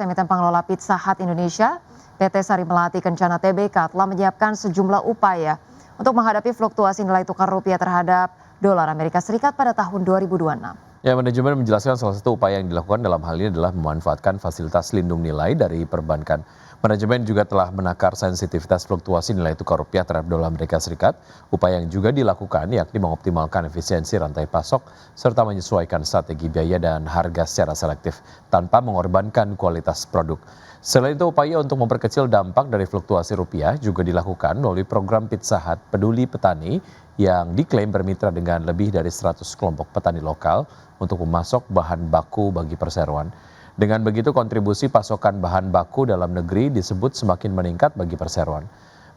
emiten pengelola Pizza Hut Indonesia, PT Sari Melati Kencana Tbk telah menyiapkan sejumlah upaya untuk menghadapi fluktuasi nilai tukar rupiah terhadap dolar Amerika Serikat pada tahun 2026. Ya, manajemen menjelaskan salah satu upaya yang dilakukan dalam hal ini adalah memanfaatkan fasilitas lindung nilai dari perbankan. Manajemen juga telah menakar sensitivitas fluktuasi nilai tukar rupiah terhadap dolar Amerika Serikat. Upaya yang juga dilakukan yakni mengoptimalkan efisiensi rantai pasok serta menyesuaikan strategi biaya dan harga secara selektif tanpa mengorbankan kualitas produk. Selain itu, upaya untuk memperkecil dampak dari fluktuasi rupiah juga dilakukan melalui program Pizza Hut Peduli Petani yang diklaim bermitra dengan lebih dari 100 kelompok petani lokal untuk memasok bahan baku bagi perseroan. Dengan begitu, kontribusi pasokan bahan baku dalam negeri disebut semakin meningkat bagi perseroan.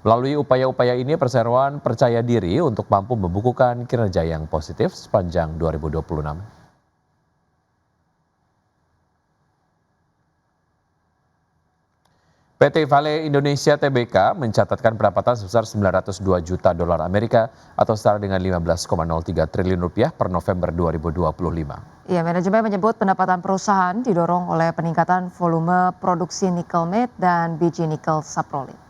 Melalui upaya-upaya ini, perseroan percaya diri untuk mampu membukukan kinerja yang positif sepanjang 2026. PT Vale Indonesia Tbk mencatatkan pendapatan sebesar 902 juta dolar Amerika atau setara dengan 15,03 triliun rupiah per November 2025. Ya, manajemen menyebut pendapatan perusahaan didorong oleh peningkatan volume produksi nikel matte dan biji nikel saprolit.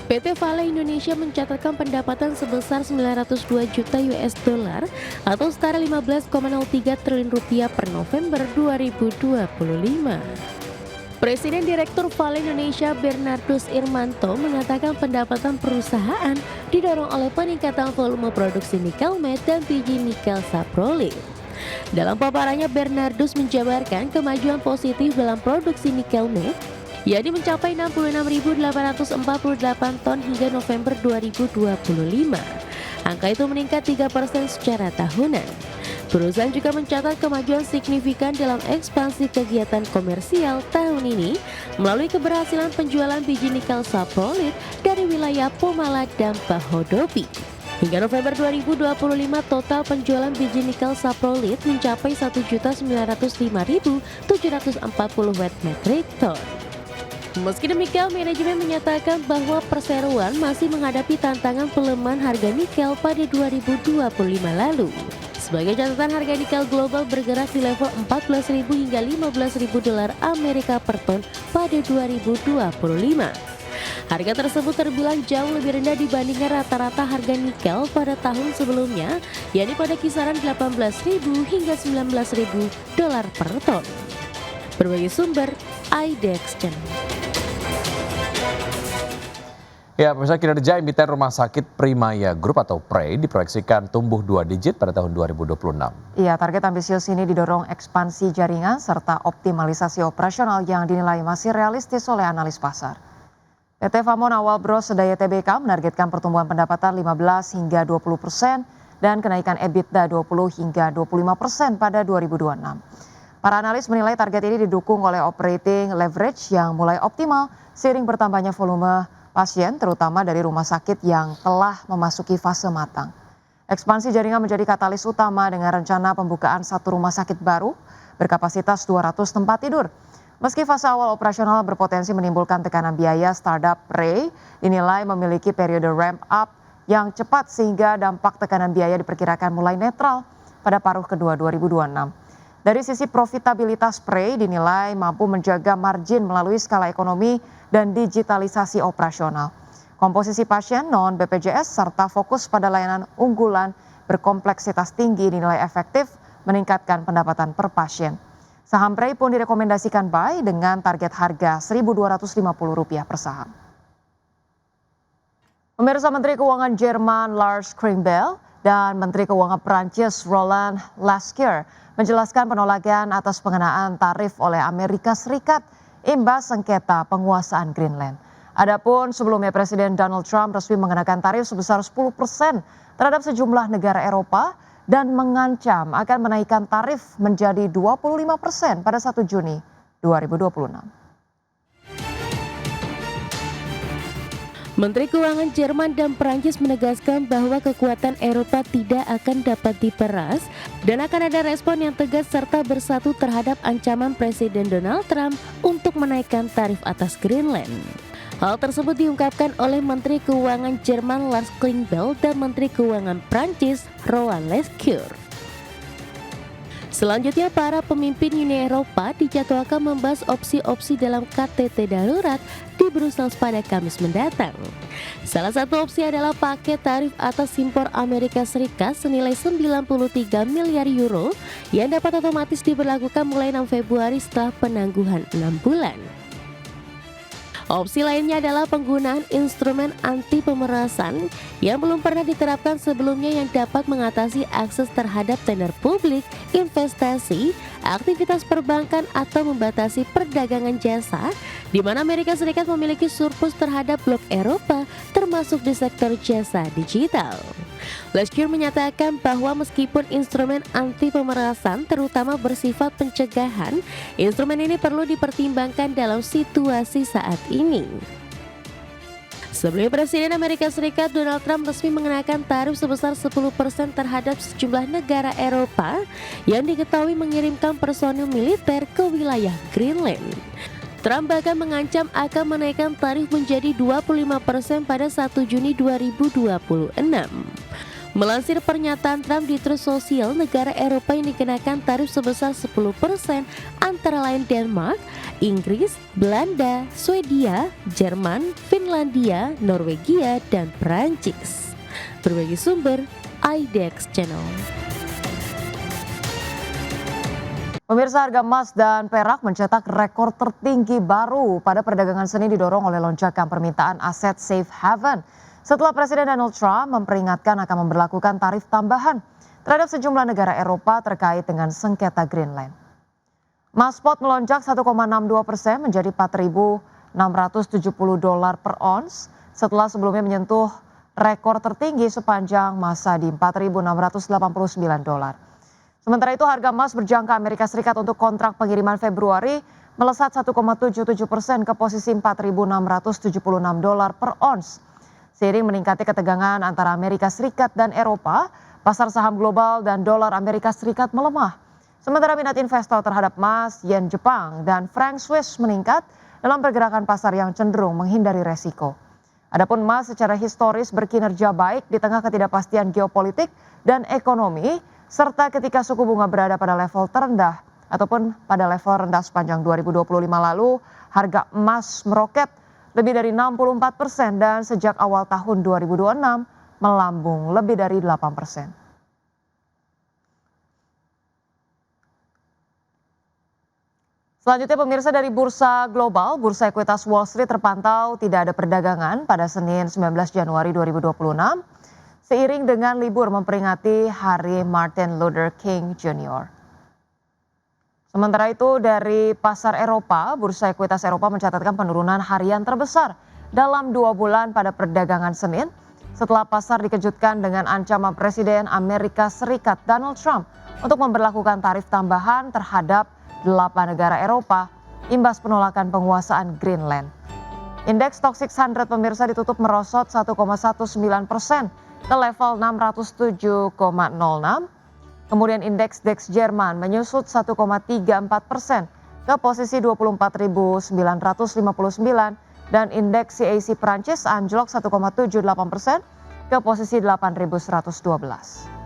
PT Vale Indonesia mencatatkan pendapatan sebesar 902 juta US dollar atau setara 15,03 triliun rupiah per November 2025. Presiden Direktur Vale Indonesia Bernardus Irmanto mengatakan pendapatan perusahaan didorong oleh peningkatan volume produksi nikel matte dan biji nikel saprolit. Dalam paparannya, Bernardus menjabarkan kemajuan positif dalam produksi nikel matte, yakni mencapai 66.848 ton hingga November 2025. Angka itu meningkat 3% secara tahunan. Perusahaan juga mencatat kemajuan signifikan dalam ekspansi kegiatan komersial tahun ini melalui keberhasilan penjualan biji nikel saprolit dari wilayah Pomala dan Pahodopi. Hingga November 2025, total penjualan biji nikel saprolit mencapai 1.905.740 wet metric ton. Meski demikian, manajemen menyatakan bahwa perseroan masih menghadapi tantangan pelemahan harga nikel pada 2025 lalu. Sebagai catatan, harga nikel global bergerak di level 14.000 hingga 15.000 dolar Amerika per ton pada 2025. Harga tersebut terbilang jauh lebih rendah dibandingkan rata-rata harga nikel pada tahun sebelumnya, yakni pada kisaran 18.000 hingga 19.000 dolar per ton. Berbagai sumber, IDEX Channel. Ya, pemirsa, kinerja emiten Rumah Sakit Primaya Group atau PRI diproyeksikan tumbuh 2 digit pada tahun 2026. Iya, target ambisius ini didorong ekspansi jaringan serta optimalisasi operasional yang dinilai masih realistis oleh analis pasar. PT Famon Awal Bros Sedaya Tbk menargetkan pertumbuhan pendapatan 15 hingga 20% dan kenaikan EBITDA 20 hingga 25% pada 2026. Para analis menilai target ini didukung oleh operating leverage yang mulai optimal seiring bertambahnya volume pasien terutama dari rumah sakit yang telah memasuki fase matang. Ekspansi jaringan menjadi katalis utama dengan rencana pembukaan satu rumah sakit baru berkapasitas 200 tempat tidur. Meski fase awal operasional berpotensi menimbulkan tekanan biaya, startup PRI dinilai memiliki periode ramp up yang cepat sehingga dampak tekanan biaya diperkirakan mulai netral pada paruh kedua 2026. Dari sisi profitabilitas PRI dinilai mampu menjaga margin melalui skala ekonomi dan digitalisasi operasional. Komposisi pasien non-BPJS serta fokus pada layanan unggulan berkompleksitas tinggi dinilai efektif meningkatkan pendapatan per pasien. Saham PRI pun direkomendasikan buy dengan target harga Rp1.250 per saham. Pemirsa, Menteri Keuangan Jerman Lars Klingbeil dan Menteri Keuangan Prancis Roland Lescure menjelaskan penolakan atas pengenaan tarif oleh Amerika Serikat imbas sengketa penguasaan Greenland. Adapun sebelumnya Presiden Donald Trump resmi mengenakan tarif sebesar 10% terhadap sejumlah negara Eropa dan mengancam akan menaikkan tarif menjadi 25% pada 1 Juni 2026. Menteri Keuangan Jerman dan Perancis menegaskan bahwa kekuatan Eropa tidak akan dapat diperas dan akan ada respon yang tegas serta bersatu terhadap ancaman Presiden Donald Trump untuk menaikkan tarif atas Greenland. Hal tersebut diungkapkan oleh Menteri Keuangan Jerman Lars Klingbeil dan Menteri Keuangan Prancis Roland Lescure. Selanjutnya, para pemimpin Uni Eropa dijadwalkan membahas opsi-opsi dalam KTT darurat di Brussels pada Kamis mendatang. Salah satu opsi adalah paket tarif atas impor Amerika Serikat senilai 93 miliar euro yang dapat otomatis diberlakukan mulai 6 Februari setelah penangguhan 6 bulan. Opsi lainnya adalah penggunaan instrumen anti pemerasan yang belum pernah diterapkan sebelumnya yang dapat mengatasi akses terhadap tender publik, investasi, aktivitas perbankan atau membatasi perdagangan jasa, di mana Amerika Serikat memiliki surplus terhadap blok Eropa termasuk di sektor jasa digital. Leschure menyatakan bahwa meskipun instrumen anti pemerasan terutama bersifat pencegahan, instrumen ini perlu dipertimbangkan dalam situasi saat ini. Sebelumnya, Presiden Amerika Serikat Donald Trump resmi mengenakan tarif sebesar 10% terhadap sejumlah negara Eropa yang diketahui mengirimkan personil militer ke wilayah Greenland. Trump bahkan mengancam akan menaikkan tarif menjadi 25% pada 1 Juni 2026. Melansir pernyataan Trump di Truth Social, negara Eropa yang dikenakan tarif sebesar 10% antara lain Denmark, Inggris, Belanda, Swedia, Jerman, Finlandia, Norwegia, dan Perancis. Berbagai sumber, IDX Channel. Pemirsa, harga emas dan perak mencetak rekor tertinggi baru pada perdagangan Senin didorong oleh lonjakan permintaan aset safe haven. Setelah Presiden Donald Trump memperingatkan akan memberlakukan tarif tambahan terhadap sejumlah negara Eropa terkait dengan sengketa Greenland. Emas spot melonjak 1,62% menjadi $4.670 per ons setelah sebelumnya menyentuh rekor tertinggi sepanjang masa di $4.689. Sementara itu harga emas berjangka Amerika Serikat untuk kontrak pengiriman Februari melesat 1,77% ke posisi $4.676 per ons. Seiring meningkatnya ketegangan antara Amerika Serikat dan Eropa, pasar saham global dan dolar Amerika Serikat melemah. Sementara minat investor terhadap emas, yen Jepang, dan franc Swiss meningkat dalam pergerakan pasar yang cenderung menghindari resiko. Adapun emas secara historis berkinerja baik di tengah ketidakpastian geopolitik dan ekonomi, serta ketika suku bunga berada pada level terendah ataupun pada level rendah sepanjang 2025 lalu, harga emas meroket lebih dari 64% dan sejak awal tahun 2026 melambung lebih dari 8%. Selanjutnya, pemirsa, dari bursa global, bursa ekuitas Wall Street terpantau tidak ada perdagangan pada Senin 19 Januari 2026 seiring dengan libur memperingati Hari Martin Luther King Jr. Sementara itu, dari pasar Eropa, bursa ekuitas Eropa mencatatkan penurunan harian terbesar dalam 2 bulan pada perdagangan Senin setelah pasar dikejutkan dengan ancaman Presiden Amerika Serikat Donald Trump untuk memberlakukan tarif tambahan terhadap 8 negara Eropa imbas penolakan penguasaan Greenland. Indeks Stoxx 600 pemirsa ditutup merosot 1,19% ke level 607,06. Kemudian indeks DAX Jerman menyusut 1,34% ke posisi 24.959 dan indeks CAC Prancis anjlok 1,78% ke posisi 8.112.